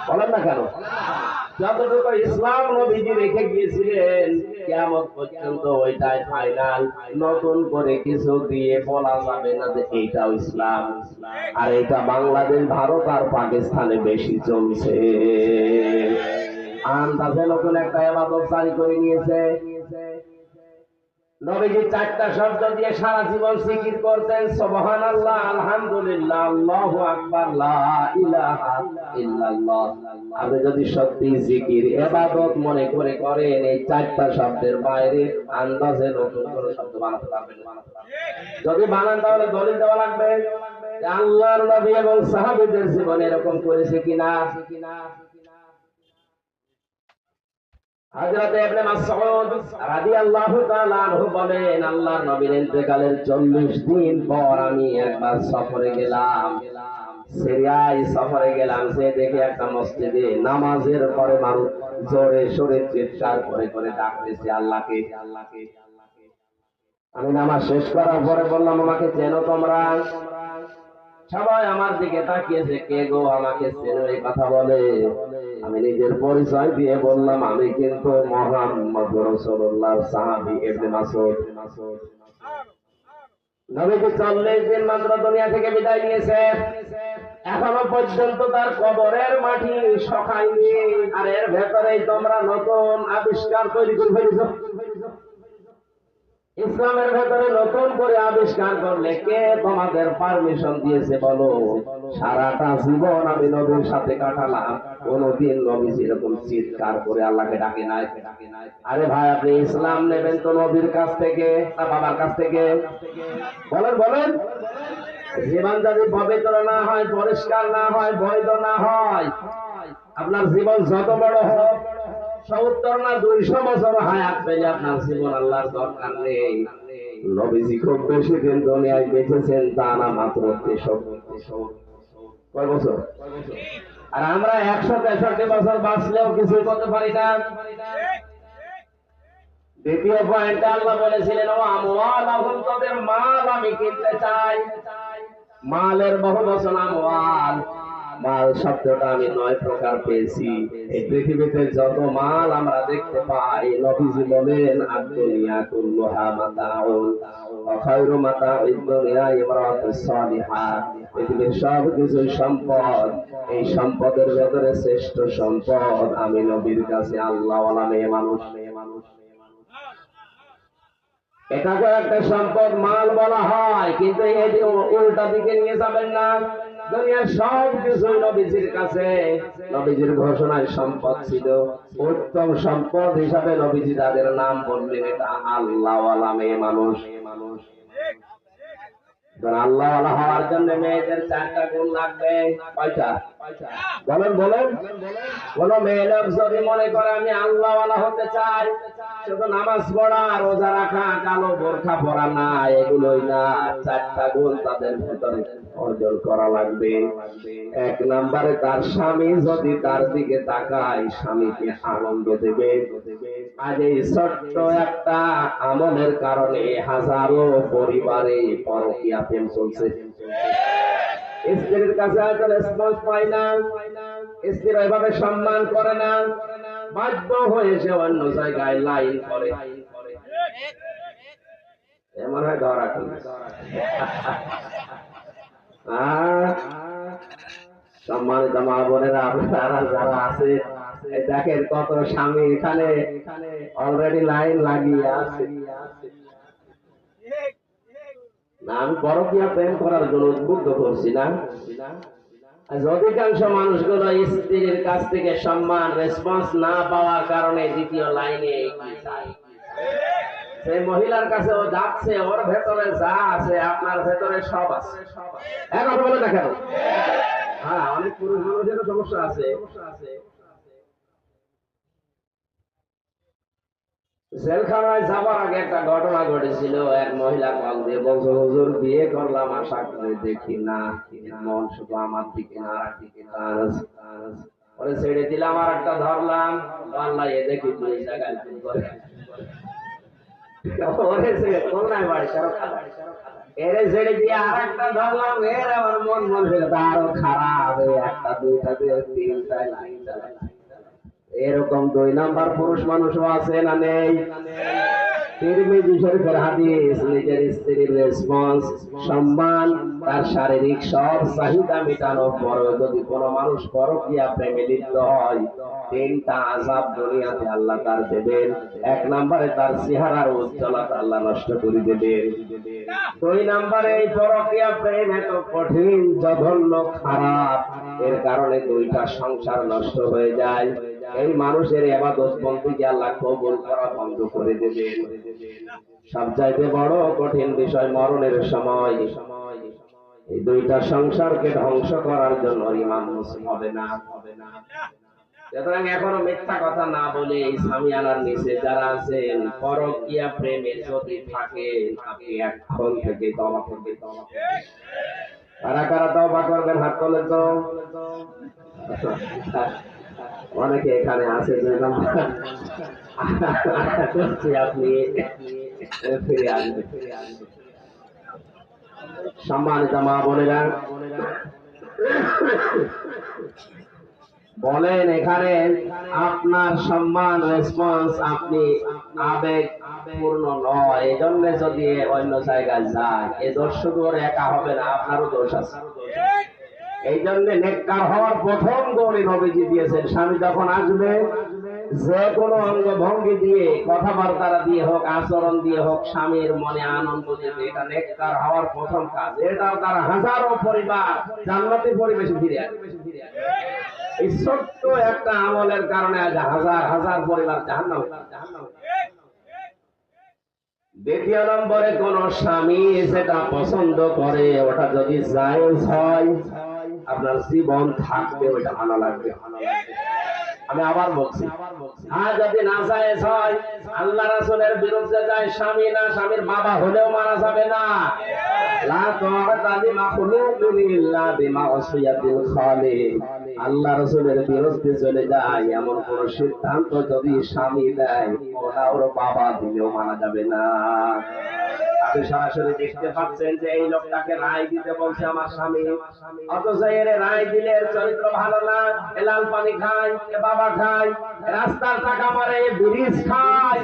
বলেন না কেন? যতটুকু ইসলাম নবীজি রেখে গিয়েছিলেন কিয়ামত পর্যন্ত ওইটাই ফাইনাল। নতুন করে কিছু দিয়ে বলা যাবে না যে এইটাও ইসলাম। আর এটা বাংলাদেশ, ভারত আর পাকিস্তানে বেশি চলছে। আন্দাজে নতুন একটা ইবাদত জারি করে নিয়েছে। নবীজি 4টা শব্দ দিয়ে সারা জীবন জিকির করতেন, সুবহানাল্লাহ, আলহামদুলিল্লাহ, আল্লাহু আকবার, লা ইলাহা ইল্লাল্লাহ। আপনি যদি সত্যি জিকির ইবাদত মনে করে করেন, এই 4টা শব্দের বাইরে আন্দাজে নতুন কোনো শব্দ বানাতে পারবেন না। যদি বানান তাহলে দলিল দেওয়া লাগবে যে আল্লাহর নবী এবং সাহাবীদের জীবনে এরকম করেছে কিনা। হযরত ইবনে মাসউদ রাদিয়াল্লাহু তাআলা আনহু বলেন, আল্লাহর নবীর ইন্তেকালের 40 দিন পর আমি একবার সফরে গেলাম, সিরিয়ায় সফরে গেলাম। সে দেখে একটা মসজিদে নামাজের পরে মানুষ জোরে সোরে চিৎকার করে করে ডাকতেছে আল্লাহকে। আমি নামাজ শেষ করার পরে বললাম, আমাকে চেনো তোমরা? সবাই আমার দিকে তাকিয়েছে, কে গো আমাকে চেনো এই কথা বলে। আমি নিজের পরিচয় দিয়ে বললাম, আমি কিন্তু মুহাম্মদ রাসূলুল্লাহর সাহাবী ইবনে মাসউদ। নবীজি 40 দিন মাত্র দুনিয়া থেকে বিদায় নিয়েছে, এখনো পর্যন্ত তার কবরের মাটি শুকায়নি। আর এর ভেতরেই তোমরা নতুন আবিষ্কার তৈরি করে ফেলেছো। ইসলামের ভেতরে নতুন করে আবিষ্কার করলে কে তোমাদের পারমিশন দিয়েছে বলো? সারাটা জীবন আমি নবীর সাথে কাটালাম, কোনদিন নবী এরকম চিৎকার করে আল্লাহকে ডাকে নাই। আরে ভাই, আপনি ইসলাম নেবেন তো নবীর কাছ থেকে না বাবার কাছ থেকে? বলেন বলেন। জীবন যদি পবিত্র না হয়, পরিষ্কার না হয়, বৈধ না হয়, আপনার জীবন যত বড় হোক, 70 না 200 বছর হায়াত পেলে আপনার জীবন আল্লাহর দরকার নেই। নবীজি খুব বেশি দিন দুনিয়ায় বেঁচেছেন তা না, মাত্র 63 কয় বছর? আর আমরা 163 বছর বাঁচলেও কিছু করতে পারি না। দ্বিতীয় পয়েন্টে আল্লাহ বলেছিলেন, ও আমওয়ালাহুম, তাদের মাল আমি কিনতে চাই। মালের বহু বচন আমওয়াল। মাল শব্দটা আমি 9 প্রকার পেয়েছি। এই পৃথিবীতে যত মাল আমরা দেখতে পাই, নবীজি বলেন আদ-দুনিয়া কুল্লুহা মাতাউন ওয়া খায়রু মাতাউদ দুনিয়া ইমরাতুস সালিহা। পৃথিবীর সব কিছু সম্পদ, এই সম্পদের ভেতরে শ্রেষ্ঠ সম্পদ আমি নবীর কাছে আল্লাহওয়ালা মেয়ে মানুষ। এটাকে একটা সম্পদ মাল বলা হয়, কিন্তু এই উল্টা দিকে নিয়ে যাবেন না। দুনিয়ার সব কিছু নবীজির কাছে, নবীজির ঘোষণায় সম্পদ ছিল। উত্তম সম্পদ হিসাবে নবীজি তাদের নাম বললেন, এটা আল্লাহওয়ালা মেয়ে মানুষ। আল্লাহওয়ালা হওয়ার জন্য মেয়েদের 4টা গুণ লাগবে। কয়টা? বলেন বলেন। কোন মেয়ে লোক যদি মনে করে আমি আল্লাহওয়ালা হতে চাই, শুধু নামাজ পড়া, রোজা রাখা, কালো বোরখা পরা না, এগুলোই না। 4টা গুণ তাদের ভেতরে অর্জন করা লাগবে। 1 নম্বরে তার স্বামী যদি তার দিকে তাকায়, স্বামীকে আনন্দ দেবে। আজ এই ছোট্ট একটা আমলের কারণে হাজারো পরিবারে পরকীয়া প্রেম চলছে। স্ত্রীর কাছে হয়তো রেসপন্স পায় না, স্ত্রীর এভাবে সম্মান করে না, বাধ্য হয়ে সে অন্য জায়গায় লাইন করে। এমন হয় ধরা কি? সম্মানিত মা বোনেরা, আপনারা যারা আছে, দেখেন কত স্বামী এখানে অলরেডি লাইন লাগিয়ে আছে। না, আমি পরকীয়া প্রেম করার জন্য উদ্বুদ্ধ করছি না। অধিকাংশ মানুষগুলো স্ত্রীর কাছ থেকে সম্মান, রেসপন্স না পাওয়ার কারণে দ্বিতীয় লাইনে সেই মহিলার কাছে ও যাচ্ছে, ওর ভেতরে যা আছে আপনার ভেতরে সব আছে। এখন বলে না কেন? হ্যাঁ, অনেক পুরুষ মানুষেরও সমস্যা আছে। জেলখানায় যাওয়ার আগে একটা ঘটনা ঘটেছিল। এক মহিলা কল দিয়ে বলছে, হুজুর বিয়ে করলাম, আশা করে দেখি না, মন শুধু আমার দিকে না, আর দিকে পরে ছেড়ে দিলাম, আর একটা ধরলাম, আল্লাহ এ দেখি 2 জায়গায় করে এর ছেড়ে দিয়ে আর একটা ধরলাম, এর আমার মন আরো খারাপ, একটা 2টা 3টায় লাইন চালায়। এরকম 2 নাম্বার পুরুষ মানুষও আছে না নেই? তিরমিজি শরীফের হাদিস, নিজের স্ত্রীর রেসপন্স, সম্মান, তার শারীরিক সব চাহিদা মেটানোর পরেও যদি কোনো মানুষ পরকীয়া প্রেমে লিপ্ত হয়, 3টা আযাব দুনিয়াতে আল্লাহ তার দেবেন। 1 নম্বরে তার চেহারার উজ্জ্বলতা আল্লাহ নষ্ট করে দেবেন। 2 নম্বরে এই পরকীয়া প্রেম এত কঠিন, জঘন্য, খারাপ, এর কারণে 2টা সংসার নষ্ট হয়ে যায়। এই মানুষের ইবাদত বন্দেগী আল্লাহ কবুল করা বন্ধ করে দেবেন। সবচাইতে বড় কঠিন বিষয় মরণের সময় এই 2টা সংসারকে ধ্বংস করার জন্য ইমাম মুসলিম হবে না। সুতরাং এখনো মিথ্যা কথা না বলে এই সামিয়ানার নিচে যারা আছেন, পরকীয়া প্রেমে যদি থাকে, আপনি এখন থেকে তওবা করবেন। কারা কারা তওবা করবেন হাত তোলেন তো। অনেকে এখানে আছে, আপনি ফিরে আসবেন। সম্মানিত মা বোনেরা, বলেন এখানে আপনার সম্মান রেসপন্স আপনি আবেগ পূর্ণ নয়, এই জন্য যদি অন্য জায়গায় যায় এ দোষ শুধু ওর একা হবে না, আপনারও দোষ আছে। এই জন্য নেককার হওয়ার প্রথম দৌড়ে নবীজি দিয়েছেন, স্বামী যখন আসবে যে কোনো অঙ্গ ভঙ্গি দিয়ে, কথাবার্তা দিয়ে হোক, আচরণ দিয়ে হোক, স্বামীর মনে আনন্দ দেবে, এটা নেককার হওয়ার প্রথম কাজ। এটাও তার হাজারো পরিবার জান্নাতি পরিবেশে ফিরে আসবে। এই ছোট্ট একটা আমলের কারণে আজ হাজার হাজার পরিবার জাহান্নামে। দ্বিতীয় নম্বরে, কোন স্বামী যেটা পছন্দ করে ওটা যদি জায়েজ হয়, আপনার জীবন থাকবে ওইটা ভালো লাগবে। আমি আবার বলছি, আর যদি না জায়েজ হয়, আল্লাহ রাসূলের বিরুদ্ধে যায় স্বামী, না স্বামীর বাবা হলেও মারা যাবে না। আল্লাহ রাসূলের বিরুদ্ধে চলে যায় এমন কোন সিদ্ধান্ত যদি স্বামী দেয়, ওর বাবা দিলেও মানা যাবে না। আপনি সরাসরি দেখতে পাচ্ছেন যে এই লোকটাকে রায় দিতে বলছে আমার স্বামী, অথচ এর রায় দিলে এর চরিত্র ভালো না, লাল পানি খায়, বাবা খায়, রাস্তার টাকা মারে, ব্রিজ খায়,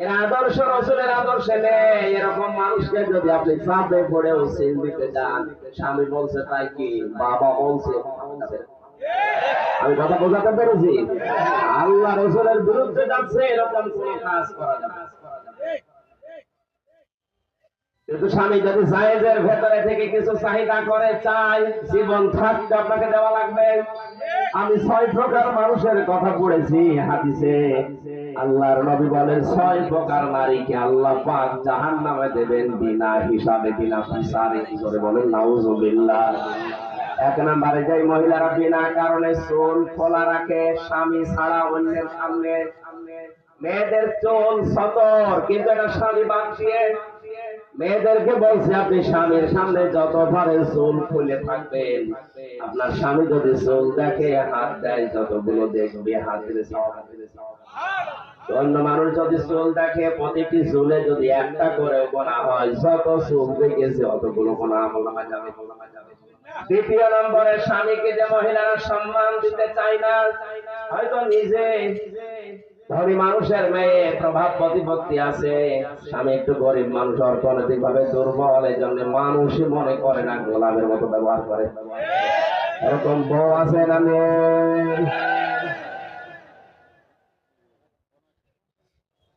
এর আদর্শ রাসূলের আদর্শে নেই। এরকম মানুষকে যদি আপনি চাপে পড়েও সিল দিতে যান, স্বামী বলছে তাই কি, বাবা বলছে, আমি কথা বোঝাতে পেরেছি? আল্লাহ রাসূলের বিরুদ্ধে যাচ্ছে, এরকম কোন কাজ করা যাবে না। কিন্তু স্বামী যদি জায়েজের ভেতরে থেকে কিছু চাহিদা করে, চাই জীবন থাকতে আপনাকে দেওয়া লাগবে। আমি 6 প্রকার মানুষের কথা পড়েছি হাদিসে। আল্লাহর নবী বলেন 6 প্রকার নারীকে আল্লাহ পাক জাহান্নামে দেবেন বিনা হিসাবে, বিনা বিচারে। কি করে বলেন নাউজুবিল্লাহ। 1 নম্বরে, যে মহিলারা বিনা কারণে চুল খোলা রাখে স্বামী ছাড়া অন্যের সামনে। মেয়েদের চুল সতর, কিন্তু এটা স্বামী বাদ দিয়ে মেয়েদেরকে বলছে আপনি স্বামীর সামনে যত পারেন চুল খুলে থাকবেন। আপনার স্বামী যদি চুল দেখে, হাত দেয়, যতগুলো দেখবে হাত দিলে সওয়াব। অন্য মানুষ যদি চুল দেখে, প্রতিটি চুলে যদি একটা করে গোনা হয়, যত চুল দেখেছে অতগুলো গোনা আমল যাবে। দ্বিতীয় নম্বরে, স্বামীকে যে মহিলারা সম্মান দিতে চায় না, হয়তো নিজে ধনী মানুষের মেয়ে, প্রভাব প্রতিপত্তি আছে, স্বামী একটু গরিব মানুষ, অর্থনৈতিক ভাবে দুর্বল, এই জন্য মানুষই মনে করে না, গোলামের মতো ব্যবহার করে। এরকম বউ আছে না?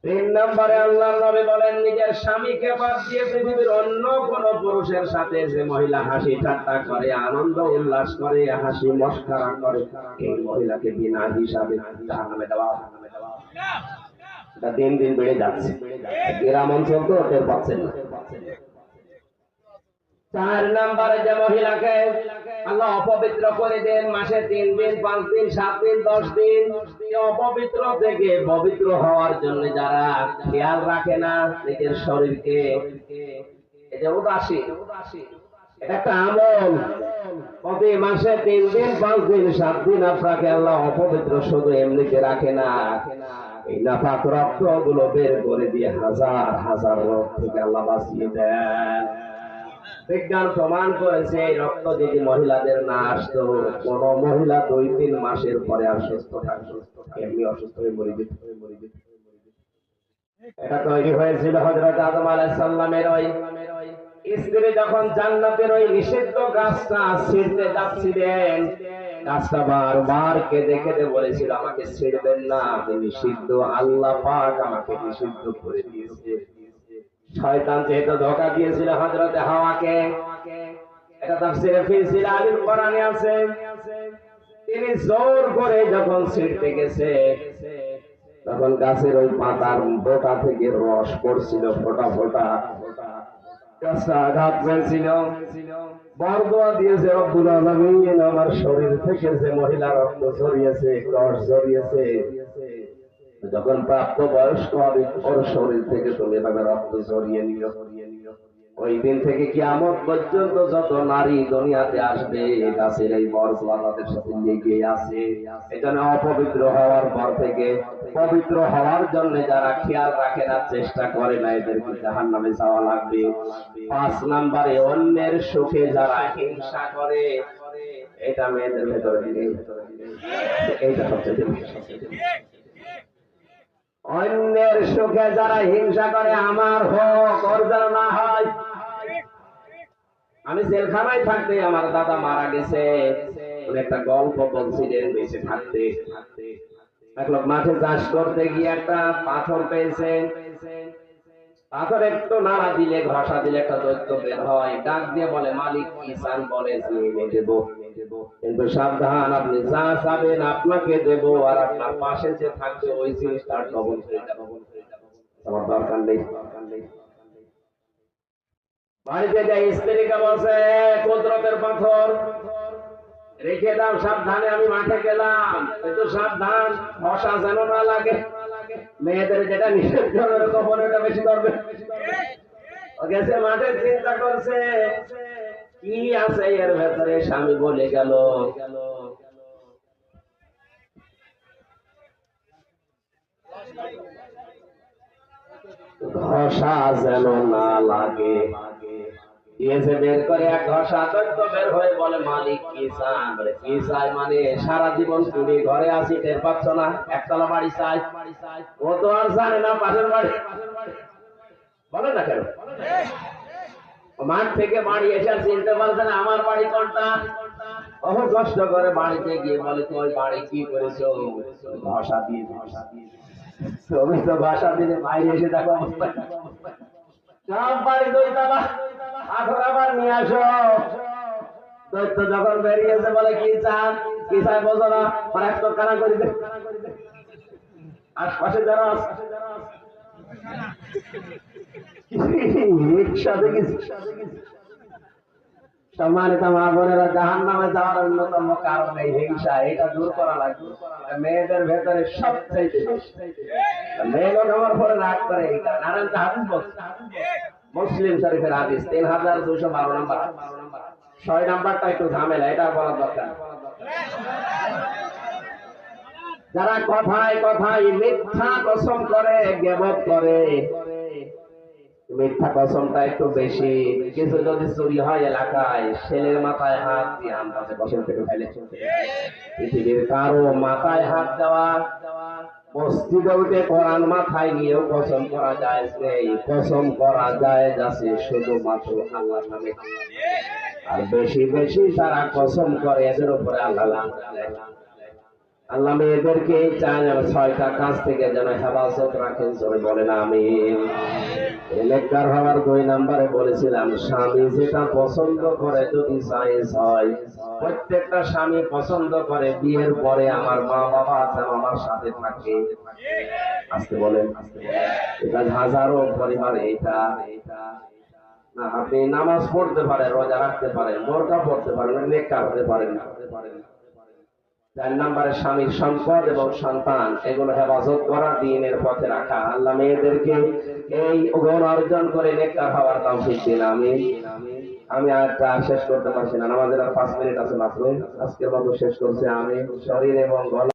3 নম্বরে, আল্লাহর নবী বলেন নিজের স্বামীকে বাদ দিয়ে পৃথিবীর অন্য কোন পুরুষের সাথে যে মহিলা হাসি ঠাট্টা করে, আনন্দ উল্লাস করে, হাসি মস্করা করে, এই মহিলাকে বিনা হিসাবে জাহান্নামে দেওয়া হবে। এটা দিন দিন বেড়ে যাচ্ছে, গ্রাম অঞ্চল তো টের পাচ্ছেন না। 4 নম্বরে, যে মহিলাকে আল্লাহ অপবিত্র করে দেন মাসে 3 দিন, 5 দিন, 7 দিন, 10 দিন, অপবিত্র থেকে পবিত্র হওয়ার জন্য যারা খেয়াল রাখে না নিজের শরীরকে, এটা উদাসী। এটা একটা আমল। প্রতি মাসে 3 দিন, 5 দিন, 7 দিন আপনাকে আল্লাহ অপবিত্র শুধু এমনিতে রাখে না, এই নাপাক রক্ত গুলো বের করে দিয়ে হাজার হাজার রোগ থেকে আল্লাহ বাঁচিয়ে দেন। বিজ্ঞান প্রমাণ করেছে এই রক্ত যদি মহিলাদের না আসতো, কোন মহিলা 2-3 মাসের পরে আর সুস্থ থাকতো, এমনি অসুস্থ হয়ে মরে যেত। এটা তৈরি হয়েছিল হযরত আদম আলাইহিস সালামের ওই স্ত্রী যখন জান্নাতের ওই নিষিদ্ধ গাছটা ছিঁড়তে যাচ্ছিলেন, গাছটা বারবার কেঁদে কেঁদে বলেছিল আমাকে ছিঁড়বেন না, আমি নিষিদ্ধ, আল্লাহ পাক আমাকে নিষিদ্ধ করে দিয়েছে। শয়তান যেহেতু ধোঁকা দিয়েছিল হযরত হাওয়াকে, এটা তাফসীরে ফি জিলালিল কোরআনে আছে, তিনি জোর করে যখন ছিঁড়তে গেছে, তখন গাছের ওই পাতার বোটা থেকে রস পড়ছিল ফোঁটা ফোঁটা, গাছটা আঘাত পেয়েছিল। বরদোয়া দিয়েছে রব্বুল আলামিন, আমার শরীর থেকে যে মহিলা রক্ত ঝরিয়েছে, রস ঝরিয়েছে, যখন প্রাপ্ত বয়স্ক হবে ওর শরীর থেকে তুমি এভাবে রক্ত ঝরিয়ে নিও। ওই দিন থেকে কিয়ামত পর্যন্ত যত নারী দুনিয়াতে আসবে গাছের এই মর্যাদা তাদের সাথে লেগে আছে। এজন্য অপবিত্র হওয়ার পর থেকে পবিত্র হওয়ার জন্য যারা খেয়াল রাখে না, চেষ্টা করে না, এদেরকে জাহান্নামে যাওয়া লাগবে। 5 নম্বরে অন্যের সুখে যারা হিংসা করে, এটা মেয়েদের ভেতরে নেই। এইটা সবচেয়ে অন্যের সুখে যারা হিংসা করে, আমার হোক ওর যেন না হয়। আমি জেলখানায় থাকতে আমার দাদা মারা গেছে, একটা গল্প বলছিলেন। বেঁচে থাকতে এক লোক মাঠে চাষ করতে গিয়ে একটা পাথর পেয়েছে। পাথর একটু নাড়া দিলে, ঘষা দিলে একটা দৈত্য বের হয়। ডাক দিয়ে বলে, মালিক কি চান বলে, এনে দেবো, কিন্তু সাবধান, আপনি যা চাবেন আপনাকে দেব, আর আপনার পাশে যে থাকবে ওই জিনিসটা ডবল হয়ে যাবে। আমার দরকার নেই। বাড়িতে যাই স্ত্রীকে বলছে, কুদরতের পাথর রেখে দাও, সাবধানে আমি মাঠে গেলাম, কিন্তু সাবধান ঘষা যেন না লাগে। মেয়েদের যেটা নিষেধ করবে তখন এটা বেশি করবে। গেছে মাঠে, চিন্তা করছে কি আছে এর ভেতরে। স্বামী বলে গেল, ঘষা যেন না লাগে। দিয়েছে বের করে এক ঘষা, দৈত্য বের হয়ে বলে, মালিক কি চান? কি চাই মানে, সারা জীবন তুমি ঘরে আসি টের পাচ্ছ না, একতলা বাড়ি চাই। ও তো আর জানে না পাশের বাড়ি। বলে না কেন? মাঠ থেকে বাড়ি এসে চিনতে পারছে না আমার বাড়ি কোনটা। বহু কষ্ট করে বাড়িতে গিয়ে বলে, তুই বাড়ি কি করেছো? ঘষা দিয়ে। তুমি তো ঘষা দিলে বাইরে এসে দেখো সব বাড়ি দইতলা, পাথর আবার নিয়ে আসো। দৈত্য যখন বেরিয়েছে বলে, কি চান? কি চাই বোঝো না, আর এক কানা করে দে। আশপাশে যারা সম্মানিত মা বোনেরা, জাহান্নামে যাওয়ার অন্যতম কারণ এই হিংসা। এটা দূর করা লাগবে। মেয়েদের ভেতরে সবচেয়ে মেয়ে লোক আমার পরে রাগ করে এই কারণে। আর একটা হাদিস বলছে, মুসলিম শরীফের হাদিস 3212 নম্বর। 6 নাম্বারটা একটু ঝামেলা, এটা বলার দরকার। যারা কথায় কথায় মিথ্যা কসম করে, গীবত করে, মিথ্যা কসমটা একটু বেশি। কিছু যদি চুরি হয় এলাকায়, ছেলের মাথায় হাত দিয়ে আন্দাজে কসম থেকে ফেলে। পৃথিবীর কারো মাথায় হাত দেওয়া, মসজিদে উঠে কোরআন মাথায় নিয়েও কসম করা যায়, এই কসম করা যায় যাচ্ছে শুধুমাত্র আল্লাহর নামে। আর বেশি বেশি যারা কসম করে, এদের উপরে আল্লাহ আল্লাহ মেয়েদেরকে চায় যেন 6টা কাজ থেকে যেন হেফাজত রাখেন। জোরে বলেন আমিন। নেককার হওয়ার 2 নম্বরে বলেছিলাম, স্বামী যেটা পছন্দ করে যদি জায়েজ হয়। প্রত্যেকটা স্বামী পছন্দ করে বিয়ের পরে আমার মা বাবা যেন আমার সাথে থাকে। আস্তে বলেন, এটা হাজারো পরিবারে এটা না। আপনি নামাজ পড়তে পারেন, রোজা রাখতে পারেন, বোরকা পড়তে পারেন, নেককার হতে পারেন না। 4 নম্বরে স্বামীর সম্পদ এবং সন্তান, এগুলো হেফাজত করা, দ্বীনের পথে রাখা। আল্লাহ মেয়েদেরকে এই গুণ অর্জন করে নেককার হওয়ার তৌফিক দিন। আমি আর শেষ করতে পারছি না, আমাদের আর 5 মিনিট আছে মাত্র। আজকের মতো শেষ করছি আমি। শরীর এবং গলা